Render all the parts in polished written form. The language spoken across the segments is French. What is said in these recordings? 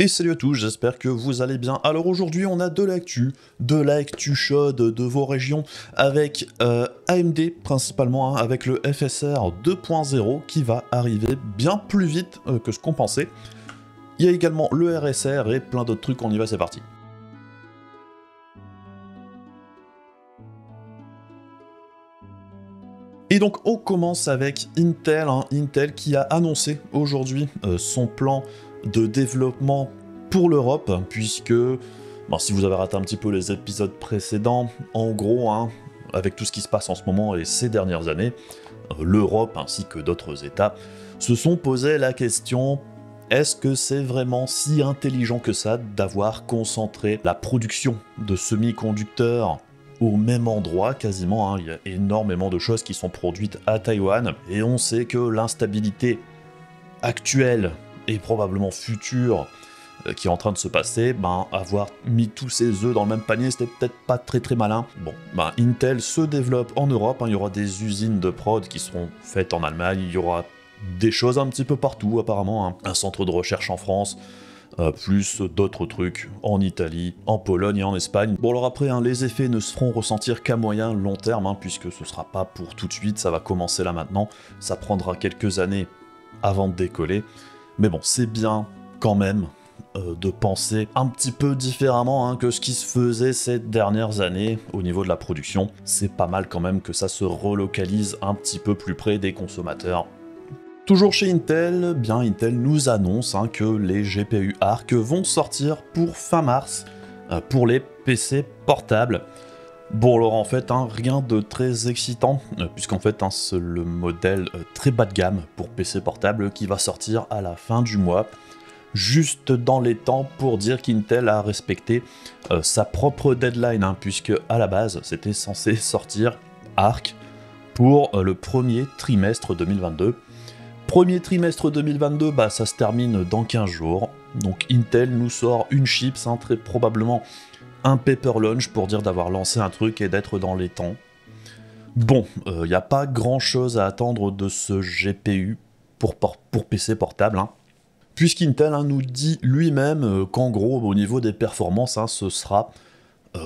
Et salut à tous, j'espère que vous allez bien. Alors aujourd'hui on a de l'actu chaude de vos régions avec AMD principalement, hein, avec le FSR 2.0 qui va arriver bien plus vite que ce qu'on pensait. Il y a également le RSR et plein d'autres trucs, on y va, c'est parti. Et donc on commence avec Intel, hein, Intel qui a annoncé aujourd'hui son plan de développement pour l'Europe, puisque si vous avez raté un petit peu les épisodes précédents, en gros, hein, avec tout ce qui se passe en ce moment et ces dernières années, l'Europe ainsi que d'autres États se sont posé la question: est-ce que c'est vraiment si intelligent que ça d'avoir concentré la production de semi-conducteurs au même endroit quasiment, hein. Il y a énormément de choses qui sont produites à Taïwan, et on sait que l'instabilité actuelle et probablement future qui est en train de se passer, avoir mis tous ses œufs dans le même panier, c'était peut-être pas très malin. Bon, Intel se développe en Europe, hein. Il y aura des usines de prod qui seront faites en Allemagne, il y aura des choses un petit peu partout apparemment, hein. Un centre de recherche en France, plus d'autres trucs en Italie, en Pologne et en Espagne. Bon alors après, hein, les effets ne se feront ressentir qu'à moyen long terme, hein, puisque ce sera pas pour tout de suite, ça va commencer là maintenant, ça prendra quelques années avant de décoller. Mais bon, c'est bien quand même de penser un petit peu différemment, hein, que ce qui se faisait ces dernières années au niveau de la production. C'est pas mal quand même que ça se relocalise un petit peu plus près des consommateurs. Toujours chez Intel, Intel nous annonce, hein, que les GPU Arc vont sortir pour fin mars pour les PC portables. Bon alors en fait, hein, rien de très excitant, puisqu'en fait, hein, c'est le modèle très bas de gamme pour PC portable qui va sortir à la fin du mois, juste dans les temps pour dire qu'Intel a respecté sa propre deadline, hein, puisque à la base c'était censé sortir Arc pour le premier trimestre 2022. Premier trimestre 2022, ça se termine dans 15 jours, donc Intel nous sort une chips, hein, très probablement un paper launch pour dire d'avoir lancé un truc et d'être dans les temps. Bon, il n'y a pas grand chose à attendre de ce GPU pour PC portable, hein, puisqu'Intel, hein, nous dit lui-même qu'en gros, au niveau des performances, hein, ce sera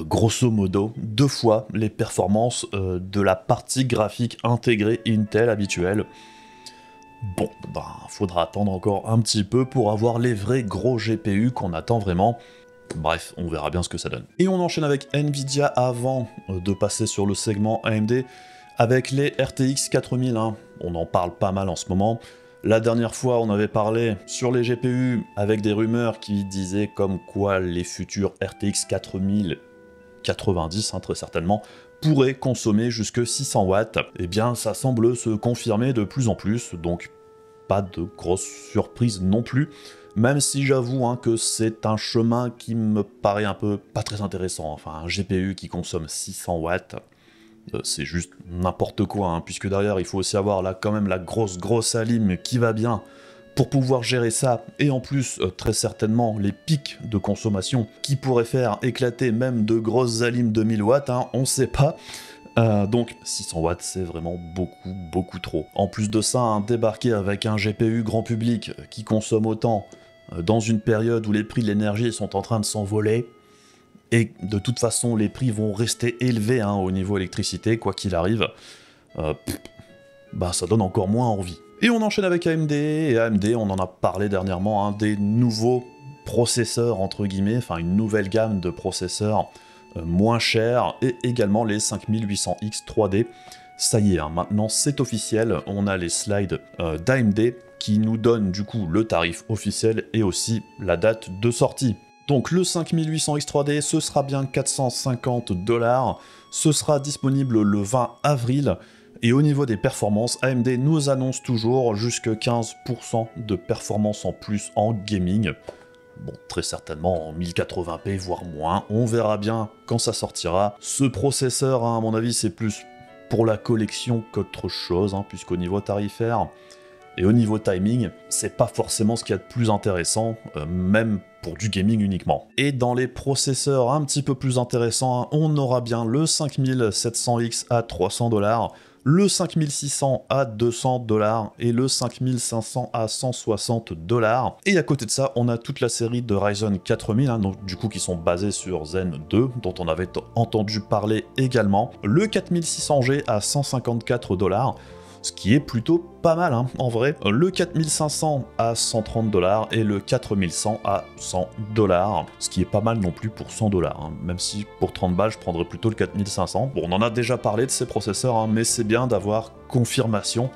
grosso modo 2 fois les performances de la partie graphique intégrée Intel habituelle. Bon, faudra attendre encore un petit peu pour avoir les vrais gros GPU qu'on attend vraiment. Bref, on verra bien ce que ça donne. Et on enchaîne avec Nvidia avant de passer sur le segment AMD, avec les RTX 4000, hein. On en parle pas mal en ce moment. La dernière fois, on avait parlé sur les GPU avec des rumeurs qui disaient comme quoi les futurs RTX 4090, hein, très certainement, pourraient consommer jusque 600 watts. Eh bien, ça semble se confirmer de plus en plus, donc pas de grosse surprise non plus, même si j'avoue, hein, que c'est un chemin qui me paraît un peu pas très intéressant. Enfin, un GPU qui consomme 600 watts, c'est juste n'importe quoi, hein, puisque derrière il faut aussi avoir là quand même la grosse alim qui va bien pour pouvoir gérer ça, et en plus très certainement les pics de consommation qui pourraient faire éclater même de grosses alimes de 1000 watts, hein, on sait pas. Donc 600 watts c'est vraiment beaucoup trop. En plus de ça, hein, débarquer avec un GPU grand public qui consomme autant dans une période où les prix de l'énergie sont en train de s'envoler, et de toute façon les prix vont rester élevés, hein, au niveau électricité, quoi qu'il arrive, ça donne encore moins envie. Et on enchaîne avec AMD, et AMD, on en a parlé dernièrement, hein, des nouveaux processeurs entre guillemets, enfin une nouvelle gamme de processeurs moins chers, et également les 5800X 3D. Ça y est, hein, maintenant c'est officiel, on a les slides d'AMD qui nous donnent du coup le tarif officiel et aussi la date de sortie. Donc le 5800X 3D, ce sera bien 450$, ce sera disponible le 20 avril, et au niveau des performances, AMD nous annonce toujours jusque 15% de performance en plus en gaming. Bon, très certainement en 1080p, voire moins, on verra bien quand ça sortira. Ce processeur, hein, à mon avis, c'est plus pour la collection qu'autre chose, hein, puisqu'au niveau tarifaire et au niveau timing, c'est pas forcément ce qu'il y a de plus intéressant, même pour du gaming uniquement. Et dans les processeurs un petit peu plus intéressants, hein, on aura bien le 5700X à 300$, le 5600 à 200$ et le 5500 à 160$. Et à côté de ça, on a toute la série de Ryzen 4000, hein, donc, du coup qui sont basés sur Zen 2, dont on avait entendu parler également. Le 4600G à 154$. Ce qui est plutôt pas mal, hein, en vrai. Le 4500 à 130$ et le 4100 à 100$, ce qui est pas mal non plus pour 100$, hein, même si pour 30 balles je prendrais plutôt le 4500. Bon, on en a déjà parlé de ces processeurs, hein, mais c'est bien d'avoir confirmation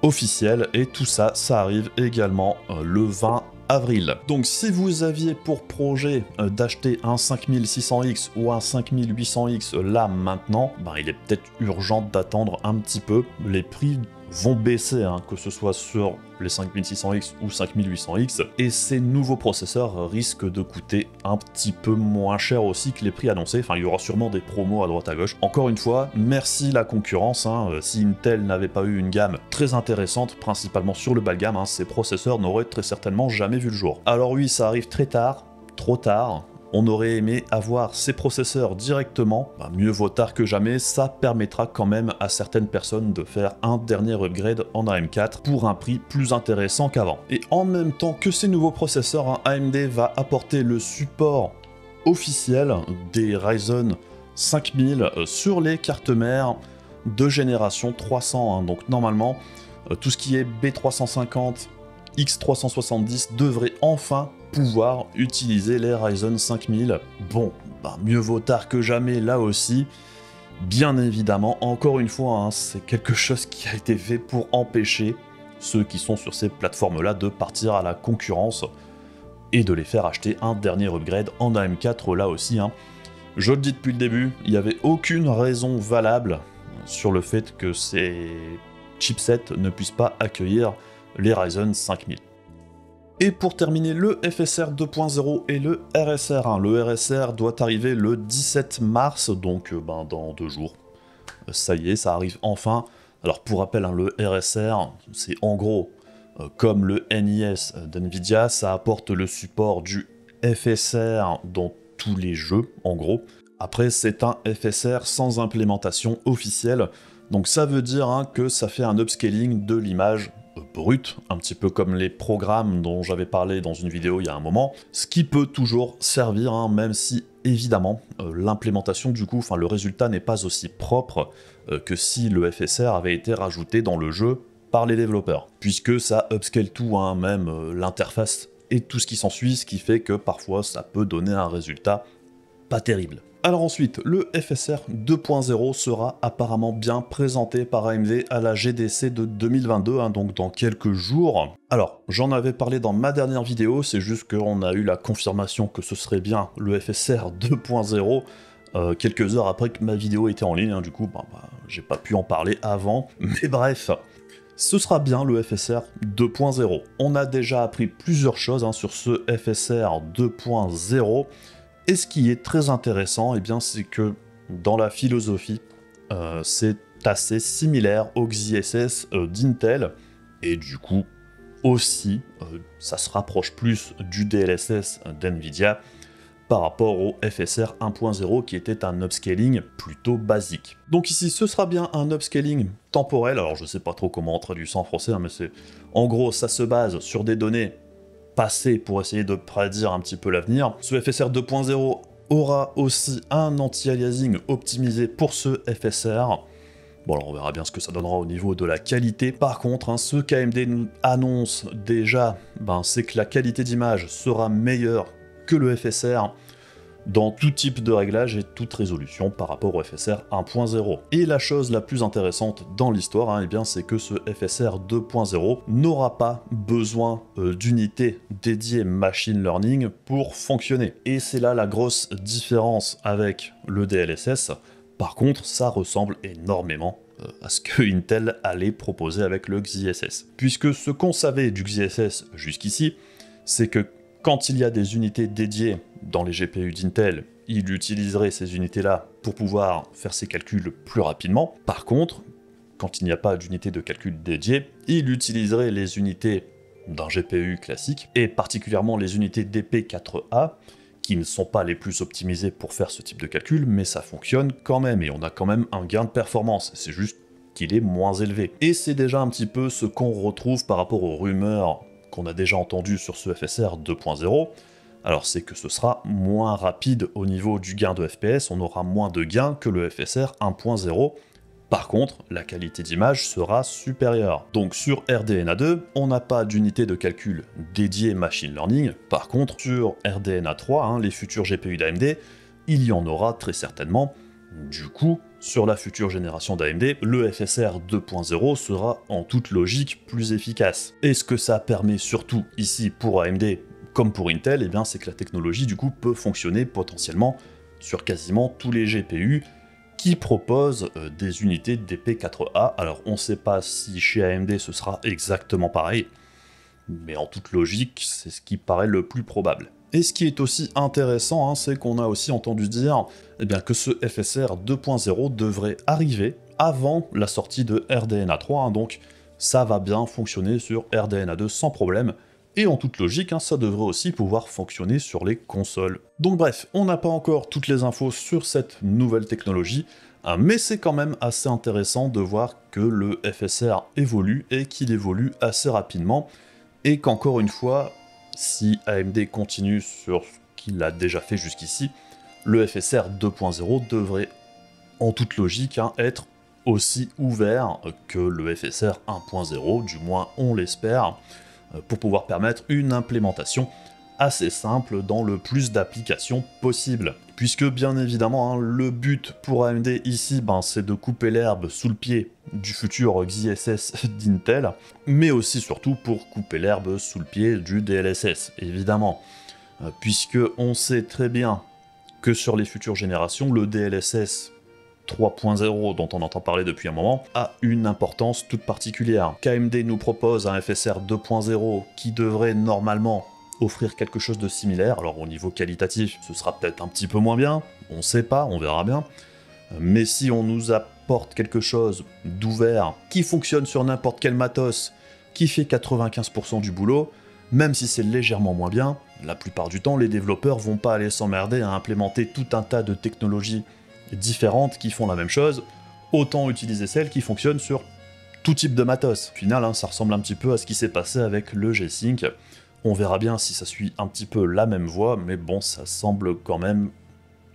officielle, et tout ça, ça arrive également le 20 avril. Donc si vous aviez pour projet d'acheter un 5600X ou un 5800X là maintenant, ben, il est peut-être urgent d'attendre un petit peu. Les prix vont baisser, hein, que ce soit sur les 5600X ou 5800X, et ces nouveaux processeurs risquent de coûter un petit peu moins cher aussi que les prix annoncés. Enfin, il y aura sûrement des promos à droite à gauche. Encore une fois, merci la concurrence, hein. Si Intel n'avait pas eu une gamme très intéressante, principalement sur le bas de gamme, hein, ces processeurs n'auraient très certainement jamais vu le jour. Alors oui, ça arrive très tard, trop tard. On aurait aimé avoir ces processeurs directement, bah, mieux vaut tard que jamais, ça permettra quand même à certaines personnes de faire un dernier upgrade en AM4 pour un prix plus intéressant qu'avant. Et en même temps que ces nouveaux processeurs, hein, AMD va apporter le support officiel des Ryzen 5000 sur les cartes mères de génération 300, hein. Donc normalement, tout ce qui est B350, X370 devrait enfin pouvoir utiliser les Ryzen 5000. Bon, bah mieux vaut tard que jamais là aussi. Bien évidemment, encore une fois, hein, c'est quelque chose qui a été fait pour empêcher ceux qui sont sur ces plateformes-là de partir à la concurrence et de les faire acheter un dernier upgrade en AM4 là aussi, hein. Je le dis depuis le début, il n'y avait aucune raison valable sur le fait que ces chipsets ne puissent pas accueillir les Ryzen 5000. Et pour terminer, le FSR 2.0 et le RSR, hein. Le RSR doit arriver le 17 mars, donc ben, dans 2 jours. Ça y est, ça arrive enfin. Alors pour rappel, hein, le RSR, c'est en gros comme le NIS d'NVIDIA, ça apporte le support du FSR dans tous les jeux, en gros. Après, c'est un FSR sans implémentation officielle, donc ça veut dire, hein, que ça fait un upscaling de l'image brute, un petit peu comme les programmes dont j'avais parlé dans une vidéo il y a un moment, ce qui peut toujours servir, hein, même si évidemment l'implémentation du coup, enfin le résultat n'est pas aussi propre que si le FSR avait été rajouté dans le jeu par les développeurs, puisque ça upscale tout, hein, même l'interface et tout ce qui s'ensuit, ce qui fait que parfois ça peut donner un résultat pas terrible. Alors ensuite, le FSR 2.0 sera apparemment bien présenté par AMD à la GDC de 2022, hein, donc dans quelques jours. Alors, j'en avais parlé dans ma dernière vidéo, c'est juste qu'on a eu la confirmation que ce serait bien le FSR 2.0 quelques heures après que ma vidéo était en ligne, hein, du coup, j'ai pas pu en parler avant, mais bref. Ce sera bien le FSR 2.0. On a déjà appris plusieurs choses, hein, sur ce FSR 2.0. Et ce qui est très intéressant, eh bien, c'est que dans la philosophie, c'est assez similaire au XeSS d'Intel, et du coup aussi, ça se rapproche plus du DLSS d'NVIDIA par rapport au FSR 1.0 qui était un upscaling plutôt basique. Donc ici, ce sera bien un upscaling temporel, alors je sais pas trop comment on traduit ça en français, hein, mais c'est... En gros, ça se base sur des données passé pour essayer de prédire un petit peu l'avenir. Ce FSR 2.0 aura aussi un anti-aliasing optimisé pour ce FSR. Bon, alors on verra bien ce que ça donnera au niveau de la qualité. Par contre, hein, ce qu'AMD nous annonce déjà, c'est que la qualité d'image sera meilleure que le FSR dans tout type de réglage et toute résolution par rapport au FSR 1.0. Et la chose la plus intéressante dans l'histoire, hein, eh bien, c'est que ce FSR 2.0 n'aura pas besoin d'unités dédiées machine learning pour fonctionner. Et c'est là la grosse différence avec le DLSS. Par contre, ça ressemble énormément à ce que Intel allait proposer avec le XeSS. Puisque ce qu'on savait du XeSS jusqu'ici, c'est que quand il y a des unités dédiées dans les GPU d'Intel, il utiliserait ces unités-là pour pouvoir faire ses calculs plus rapidement. Par contre, quand il n'y a pas d'unité de calcul dédiée, il utiliserait les unités d'un GPU classique, et particulièrement les unités DP4A, qui ne sont pas les plus optimisées pour faire ce type de calcul, mais ça fonctionne quand même, et on a quand même un gain de performance. C'est juste qu'il est moins élevé. Et c'est déjà un petit peu ce qu'on retrouve par rapport aux rumeurs qu'on a déjà entendues sur ce FSR 2.0. Alors c'est que ce sera moins rapide au niveau du gain de FPS, on aura moins de gains que le FSR 1.0. Par contre, la qualité d'image sera supérieure. Donc sur RDNA 2, on n'a pas d'unité de calcul dédiée machine learning. Par contre, sur RDNA 3, les futurs GPU d'AMD, il y en aura très certainement. Du coup, sur la future génération d'AMD, le FSR 2.0 sera en toute logique plus efficace. Et ce que ça permet surtout ici pour AMD, comme pour Intel, c'est que la technologie du coup peut fonctionner potentiellement sur quasiment tous les GPU qui proposent des unités DP4A. Alors on ne sait pas si chez AMD ce sera exactement pareil, mais en toute logique, c'est ce qui paraît le plus probable. Et ce qui est aussi intéressant, c'est qu'on a aussi entendu dire que ce FSR 2.0 devrait arriver avant la sortie de RDNA 3, donc ça va bien fonctionner sur RDNA 2 sans problème, et en toute logique, ça devrait aussi pouvoir fonctionner sur les consoles. Donc bref, on n'a pas encore toutes les infos sur cette nouvelle technologie, mais c'est quand même assez intéressant de voir que le FSR évolue et qu'il évolue assez rapidement, et qu'encore une fois, si AMD continue sur ce qu'il a déjà fait jusqu'ici, le FSR 2.0 devrait en toute logique être aussi ouvert que le FSR 1.0, du moins on l'espère, pour pouvoir permettre une implémentation assez simple dans le plus d'applications possible. Puisque bien évidemment, le but pour AMD ici, c'est de couper l'herbe sous le pied du futur XeSS d'Intel, mais aussi surtout pour couper l'herbe sous le pied du DLSS, évidemment. Puisque on sait très bien que sur les futures générations, le DLSS 3.0 dont on entend parler depuis un moment, a une importance toute particulière. KMD nous propose un FSR 2.0 qui devrait normalement offrir quelque chose de similaire. Alors au niveau qualitatif, ce sera peut-être un petit peu moins bien, on sait pas, on verra bien. Mais si on nous apporte quelque chose d'ouvert, qui fonctionne sur n'importe quel matos, qui fait 95% du boulot, même si c'est légèrement moins bien, la plupart du temps, les développeurs vont pas aller s'emmerder à implémenter tout un tas de technologies différentes qui font la même chose, autant utiliser celles qui fonctionnent sur tout type de matos. Au final, ça ressemble un petit peu à ce qui s'est passé avec le G-Sync. On verra bien si ça suit un petit peu la même voie, mais bon, ça semble quand même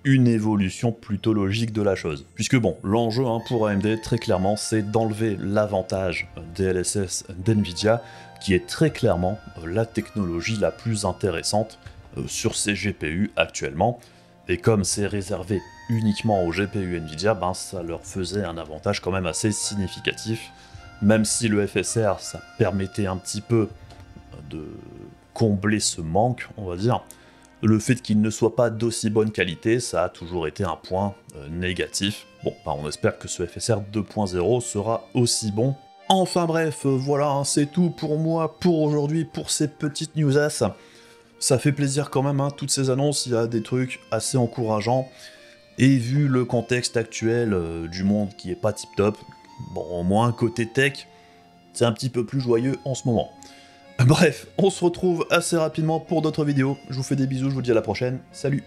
une évolution plutôt logique de la chose. Puisque bon, l'enjeu pour AMD, très clairement, c'est d'enlever l'avantage DLSS d'NVIDIA, qui est très clairement la technologie la plus intéressante sur ces GPU actuellement. Et comme c'est réservé uniquement aux GPU NVIDIA, ça leur faisait un avantage quand même assez significatif. Même si le FSR, ça permettait un petit peu de combler ce manque, on va dire, le fait qu'il ne soit pas d'aussi bonne qualité, ça a toujours été un point négatif. Bon, on espère que ce FSR 2.0 sera aussi bon. Enfin bref, voilà, c'est tout pour moi, pour aujourd'hui, pour ces petites newsas. Ça fait plaisir quand même, toutes ces annonces, il y a des trucs assez encourageants. Et vu le contexte actuel du monde qui est pas tip top, bon, au moins côté tech, c'est un petit peu plus joyeux en ce moment. Bref, on se retrouve assez rapidement pour d'autres vidéos. Je vous fais des bisous, je vous dis à la prochaine. Salut!